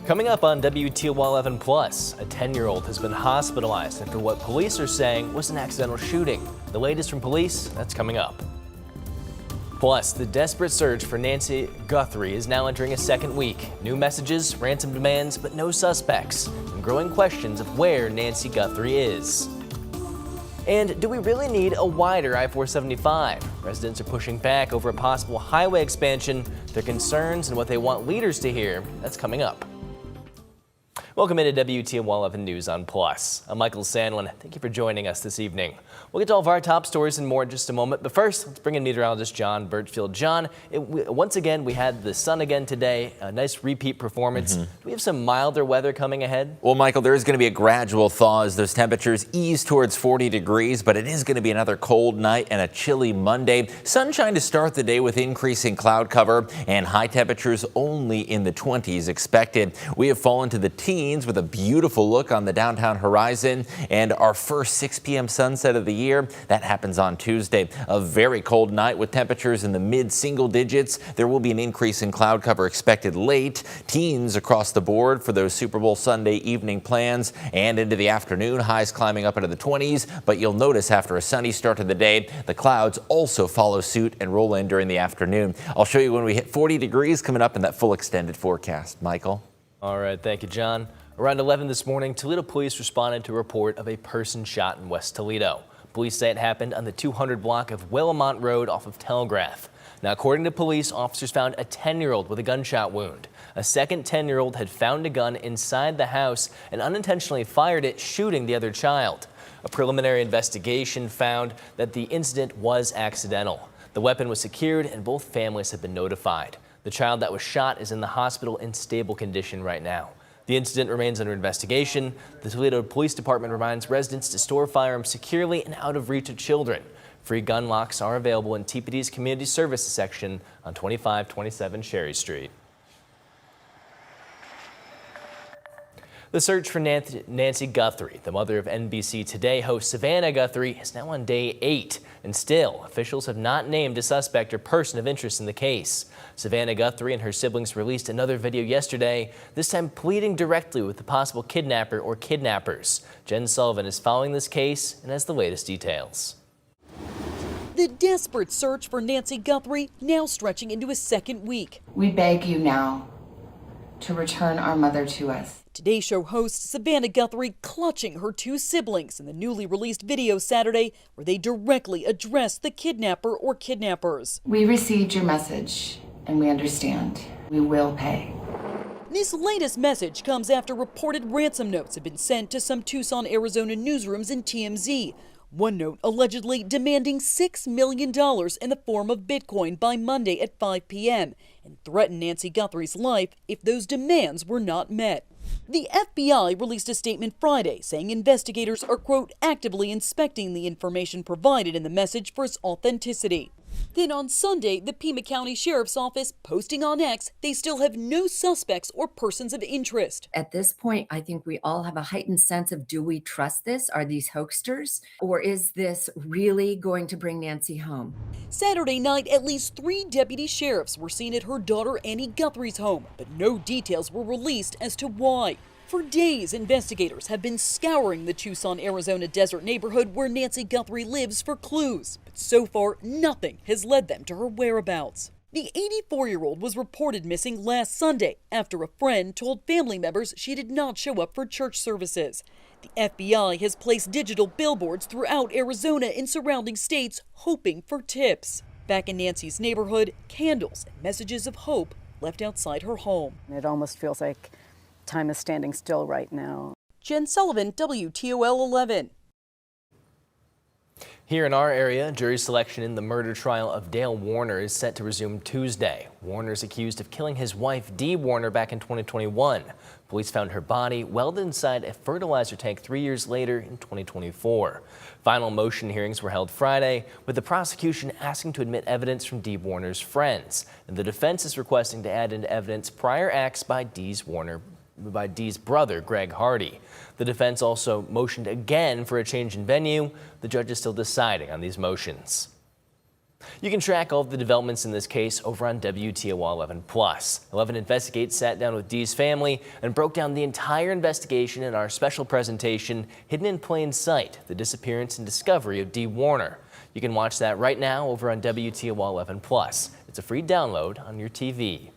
Coming up on WTOL 11 Plus, a 10-year-old has been hospitalized after what police are saying was an accidental shooting. The latest from police, that's coming up. Plus, the desperate search for Nancy Guthrie is now entering a second week. New messages, ransom demands, but no suspects, and growing questions of where Nancy Guthrie is. And do we really need a wider I-475? Residents are pushing back over a possible highway expansion, their concerns, and what they want leaders to hear. That's coming up. Welcome into WTOL 11 News on Plus. I'm Michael Sandlin. Thank you for joining us this evening. We'll get to all of our top stories and more in just a moment. But first, let's bring in meteorologist John Birchfield. John, once again, we had the sun again today. A nice repeat performance. Do we have some milder weather coming ahead? Well, Michael, there is going to be a gradual thaw as those temperatures ease towards 40 degrees, but it is going to be another cold night and a chilly Monday. Sunshine to start the day with increasing cloud cover and high temperatures only in the 20s expected. We have fallen to the teens with a beautiful look on the downtown horizon and our first 6 p.m. sunset of the year. That happens on Tuesday. A very cold night with temperatures in the mid-single digits. There will be an increase in cloud cover expected late. Teens across the board for those Super Bowl Sunday evening plans and into the afternoon. Highs climbing up into the 20s, but you'll notice after a sunny start to the day, the clouds also follow suit and roll in during the afternoon. I'll show you when we hit 40 degrees coming up in that full extended forecast. Michael? All right, thank you, John. Around 11 this morning, Toledo police responded to a report of a person shot in West Toledo. Police say it happened on the 200 block of Willamont Road off of Telegraph. Now, according to police, officers found a 10-year-old with a gunshot wound. A second 10-year-old had found a gun inside the house and unintentionally fired it, shooting the other child. A preliminary investigation found that the incident was accidental. The weapon was secured and both families have been notified. The child that was shot is in the hospital in stable condition right now. The incident remains under investigation. The Toledo Police Department reminds residents to store firearms securely and out of reach of children. Free gun locks are available in TPD's Community Services section on 2527 Sherry Street. The search for Nancy Guthrie, the mother of NBC Today host Savannah Guthrie, is now on day 8. And still, officials have not named a suspect or person of interest in the case. Savannah Guthrie and her siblings released another video yesterday, this time pleading directly with the possible kidnapper or kidnappers. Jen Sullivan is following this case and has the latest details. The desperate search for Nancy Guthrie now stretching into a second week. We beg you now to return our mother to us. Today Show host Savannah Guthrie clutching her two siblings in the newly released video Saturday where they directly address the kidnapper or kidnappers. We received your message and we understand. We will pay. This latest message comes after reported ransom notes have been sent to some Tucson, Arizona newsrooms and TMZ. One note allegedly demanding $6 million in the form of Bitcoin by Monday at 5 p.m. and threatened Nancy Guthrie's life if those demands were not met. The FBI released a statement Friday saying investigators are, quote, actively inspecting the information provided in the message for its authenticity. Then on Sunday, the Pima County Sheriff's Office posting on X they still have no suspects or persons of interest. At this point, I think we all have a heightened sense of, do we trust this? Are these hoaxsters? Or is this really going to bring Nancy home? Saturday night, at least 3 deputy sheriffs were seen at her daughter Annie Guthrie's home, but no details were released as to why. For days, investigators have been scouring the Tucson, Arizona desert neighborhood where Nancy Guthrie lives for clues, but so far nothing has led them to her whereabouts. The 84-year-old was reported missing last Sunday after a friend told family members she did not show up for church services. The FBI has placed digital billboards throughout Arizona and surrounding states hoping for tips. Back in Nancy's neighborhood, candles and messages of hope left outside her home. It almost feels like time is standing still right now. Jen Sullivan, WTOL 11. Here in our area, jury selection in the murder trial of Dale Warner is set to resume Tuesday. Warner is accused of killing his wife, Dee Warner, back in 2021. Police found her body welded inside a fertilizer tank 3 years later in 2024. Final motion hearings were held Friday, with the prosecution asking to admit evidence from Dee Warner's friends. And the defense is requesting to add into evidence prior acts by Dee's brother, Greg Hardy. The defense also motioned again for a change in venue. The judge is still deciding on these motions. You can track all of the developments in this case over on WTOL 11+. 11 Investigates sat down with Dee's family and broke down the entire investigation in our special presentation, Hidden in Plain Sight, the disappearance and discovery of Dee Warner. You can watch that right now over on WTOL 11+. It's a free download on your TV.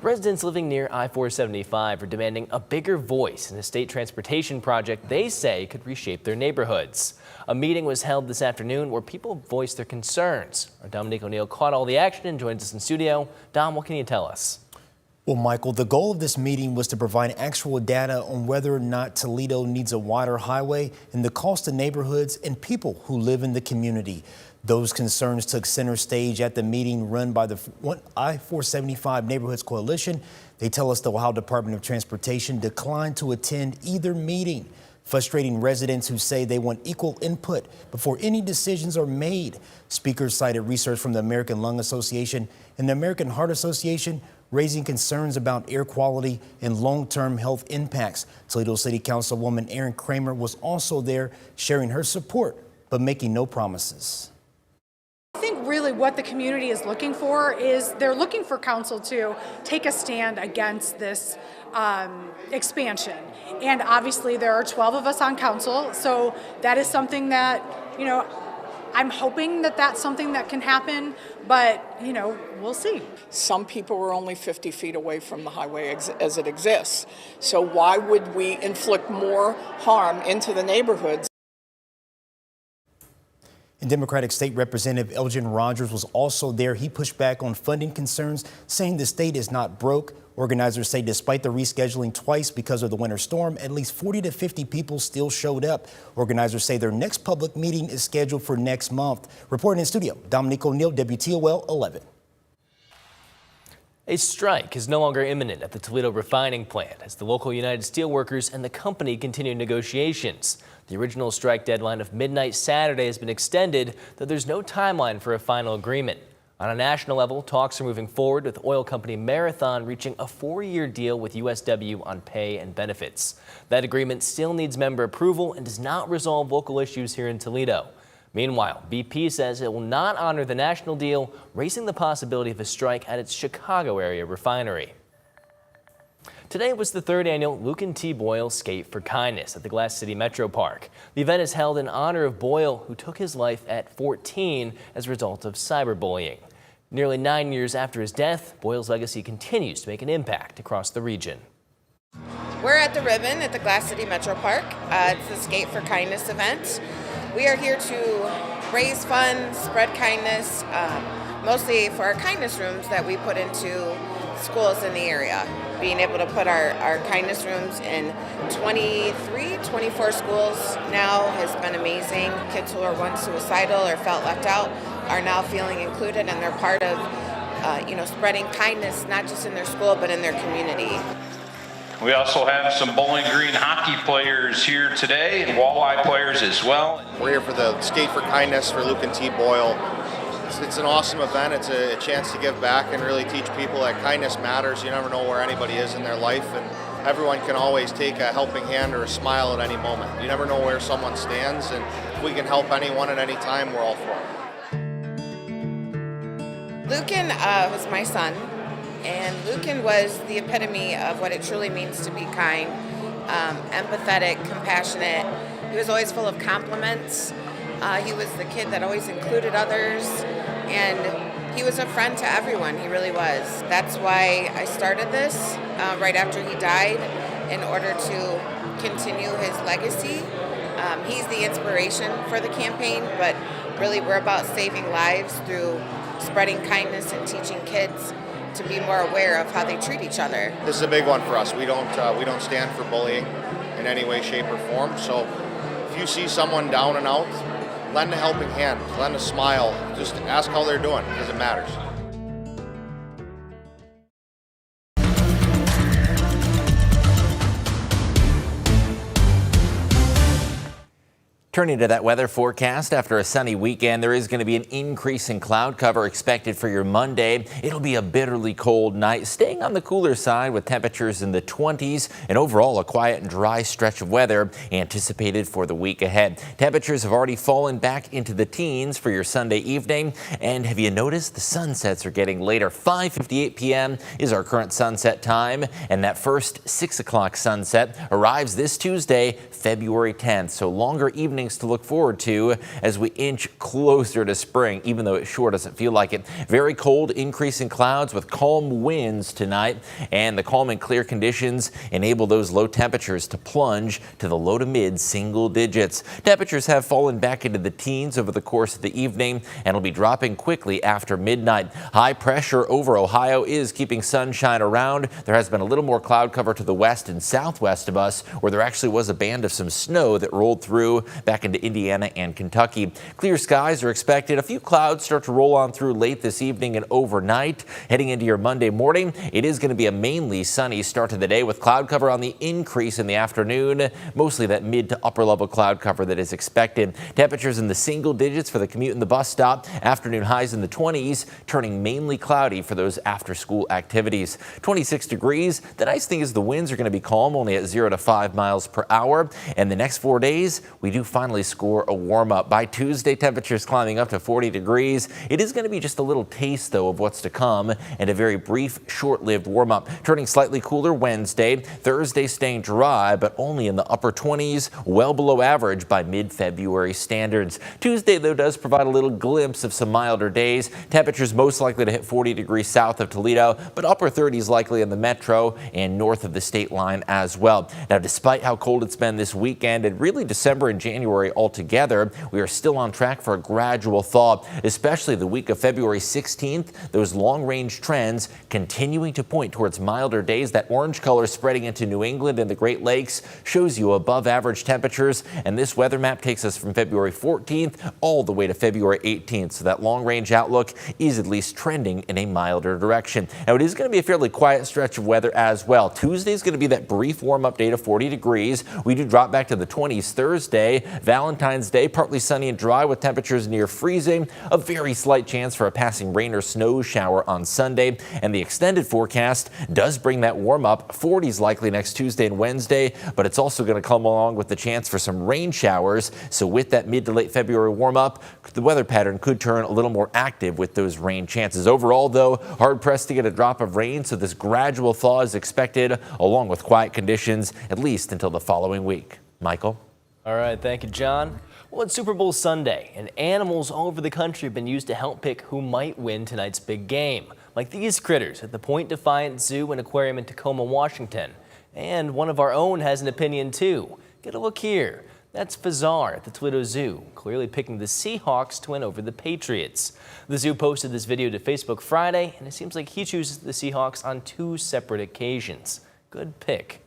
Residents living near I-475 are demanding a bigger voice in a state transportation project they say could reshape their neighborhoods. A meeting was held this afternoon where people voiced their concerns. Our Dominique O'Neill caught all the action and joins us in studio. Dom, what can you tell us? Well, Michael, the goal of this meeting was to provide actual data on whether or not Toledo needs a wider highway and the cost to neighborhoods and people who live in the community. Those concerns took center stage at the meeting run by the I-475 Neighborhoods Coalition. They tell us the Ohio Department of Transportation declined to attend either meeting, frustrating residents who say they want equal input before any decisions are made. Speakers cited research from the American Lung Association and the American Heart Association, raising concerns about air quality and long-term health impacts. Toledo City Councilwoman Erin Kramer was also there, sharing her support, but making no promises. I think really what the community is looking for is they're looking for council to take a stand against this expansion. And obviously there are 12 of us on council, so that is something that, you know, I'm hoping that that's something that can happen, but, you know, we'll see. Some people are only 50 feet away from the highway as it exists. So why would we inflict more harm into the neighborhoods? And Democratic State Representative Elgin Rogers was also there. He pushed back on funding concerns, saying the state is not broke. Organizers say despite the rescheduling twice because of the winter storm, at least 40 to 50 people still showed up. Organizers say their next public meeting is scheduled for next month. Reporting in studio, Dominique O'Neill, WTOL 11. A strike is no longer imminent at the Toledo refining plant as the local United Steelworkers and the company continue negotiations. The original strike deadline of midnight Saturday has been extended, though there's no timeline for a final agreement. On a national level, talks are moving forward with oil company Marathon reaching a 4-year deal with USW on pay and benefits. That agreement still needs member approval and does not resolve local issues here in Toledo. Meanwhile, BP says it will not honor the national deal, raising the possibility of a strike at its Chicago area refinery. Today was the 3rd annual Luke and T. Boyle Skate for Kindness at the Glass City Metro Park. The event is held in honor of Boyle, who took his life at 14 as a result of cyberbullying. Nearly 9 years after his death, Boyle's legacy continues to make an impact across the region. We're at the Ribbon at the Glass City Metro Park. It's the Skate for Kindness event. We are here to raise funds, spread kindness, mostly for our kindness rooms that we put into schools in the area. Being able to put our kindness rooms in 24 schools now has been amazing. Kids who were once suicidal or felt left out are now feeling included, and they're part of spreading kindness not just in their school but in their community. We also have some Bowling Green hockey players here today and walleye players as well. We're here for the Skate for Kindness for Luke and T. Boyle. It's an awesome event. It's a chance to give back and really teach people that kindness matters. You never know where anybody is in their life, and everyone can always take a helping hand or a smile at any moment. You never know where someone stands, and if we can help anyone at any time, we're all for it. Lucan was my son, and Lucan was the epitome of what it truly means to be kind, empathetic, compassionate. He was always full of compliments. He was the kid that always included others, and he was a friend to everyone. He really was. That's why I started this right after he died, in order to continue his legacy. He's the inspiration for the campaign, but really we're about saving lives through spreading kindness and teaching kids to be more aware of how they treat each other. This is a big one for us. We don't stand for bullying in any way, shape, or form. So if you see someone down and out, lend a helping hand, lend a smile, just ask how they're doing, because it matters. Turning to that weather forecast, after a sunny weekend, there is going to be an increase in cloud cover expected for your Monday. It'll be a bitterly cold night, staying on the cooler side with temperatures in the 20s, and overall a quiet and dry stretch of weather anticipated for the week ahead. Temperatures have already fallen back into the teens for your Sunday evening. And have you noticed the sunsets are getting later? 5:58 p.m. is our current sunset time, and that first 6 o'clock sunset arrives this Tuesday, February 10th. So longer evenings to look forward to as we inch closer to spring, even though it sure doesn't feel like it. Very cold, increasing clouds with calm winds tonight, and the calm and clear conditions enable those low temperatures to plunge to the low to mid single digits. Temperatures have fallen back into the teens over the course of the evening and will be dropping quickly after midnight. High pressure over Ohio is keeping sunshine around. There has been a little more cloud cover to the west and southwest of us, where there actually was a band of some snow that rolled through back into Indiana and Kentucky. Clear skies are expected. A few clouds start to roll on through late this evening and overnight. Heading into your Monday morning, it is going to be a mainly sunny start to the day with cloud cover on the increase in the afternoon. Mostly that mid to upper level cloud cover that is expected. Temperatures in the single digits for the commute and the bus stop. Afternoon highs in the 20s, turning mainly cloudy for those after school activities. 26 degrees. The nice thing is the winds are going to be calm, only at 0 to 5 miles per hour. And the next 4 days, we do finally score a warm up. By Tuesday, temperatures climbing up to 40 degrees. It is going to be just a little taste, though, of what's to come, and a very brief, short-lived warm up. Turning slightly cooler Wednesday. Thursday staying dry, but only in the upper 20s, well below average by mid-February standards. Tuesday, though, does provide a little glimpse of some milder days. Temperatures most likely to hit 40 degrees south of Toledo, but upper 30s likely in the metro and north of the state line as well. Now, despite how cold it's been this weekend, and really December and January altogether, we are still on track for a gradual thaw, especially the week of February 16th. Those long-range trends continuing to point towards milder days. That orange color spreading into New England and the Great Lakes shows you above average temperatures, and this weather map takes us from February 14th all the way to February 18th. So that long-range outlook is at least trending in a milder direction. Now, it is going to be a fairly quiet stretch of weather as well. Tuesday is going to be that brief warm-up day to 40 degrees. We do drop back to the 20s Thursday. Valentine's Day, partly sunny and dry with temperatures near freezing. A very slight chance for a passing rain or snow shower on Sunday. And the extended forecast does bring that warm up. 40s likely next Tuesday and Wednesday, but it's also going to come along with the chance for some rain showers. So with that mid to late February warm up, the weather pattern could turn a little more active with those rain chances. Overall, though, hard pressed to get a drop of rain, so this gradual thaw is expected along with quiet conditions at least until the following week. Michael? All right, thank you, John. Well, it's Super Bowl Sunday, and animals all over the country have been used to help pick who might win tonight's big game, like these critters at the Point Defiant Zoo and Aquarium in Tacoma, Washington. And one of our own has an opinion, too. Get a look here. That's Fazar at the Toledo Zoo, clearly picking the Seahawks to win over the Patriots. The zoo posted this video to Facebook Friday, and it seems like he chooses the Seahawks on 2 separate occasions. Good pick.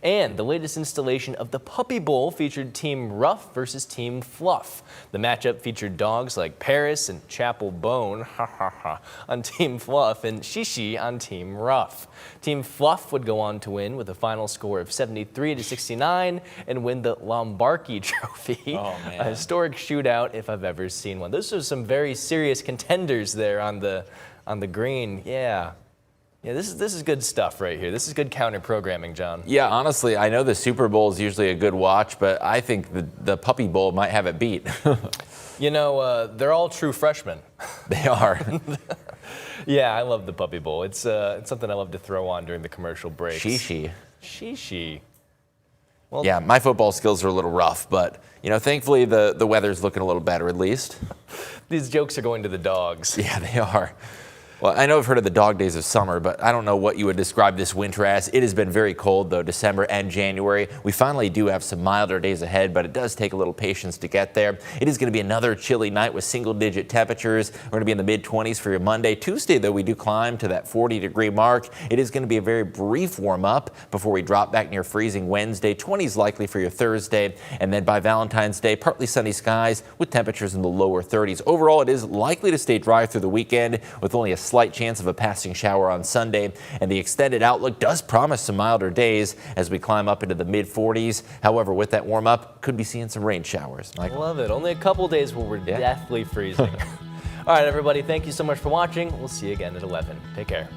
And the latest installation of the Puppy Bowl featured Team Rough versus Team Fluff. The matchup featured dogs like Paris and Chapel Bone on Team Fluff and Shishi on Team Rough. Team Fluff would go on to win with a final score of 73-69 and win the Lombardi Trophy. Oh, man. A historic shootout if I've ever seen one. Those are some very serious contenders there on the green. Yeah. Yeah, this is good stuff right here. This is good counter programming, John. Yeah, honestly, I know the Super Bowl is usually a good watch, but I think the Puppy Bowl might have it beat. You know, they're all true freshmen. They are. Yeah, I love the Puppy Bowl. It's something I love to throw on during the commercial breaks. Shishi. Well, yeah, my football skills are a little rough, but you know, thankfully the weather's looking a little better at least. These jokes are going to the dogs. Yeah, they are. Well, I know I've heard of the dog days of summer, but I don't know what you would describe this winter as. It has been very cold, though, December and January. We finally do have some milder days ahead, but it does take a little patience to get there. It is going to be another chilly night with single-digit temperatures. We're going to be in the mid-20s for your Monday. Tuesday, though, we do climb to that 40-degree mark. It is going to be a very brief warm-up before we drop back near freezing Wednesday. 20s likely for your Thursday, and then by Valentine's Day, partly sunny skies with temperatures in the lower 30s. Overall, it is likely to stay dry through the weekend with only a slight chance of a passing shower on Sunday, and the extended outlook does promise some milder days as we climb up into the mid-40s. However, with that warm up, could be seeing some rain showers. I love it. Only a couple days where we're deathly freezing. All right, everybody, thank you so much for watching. We'll see you again at 11. Take care.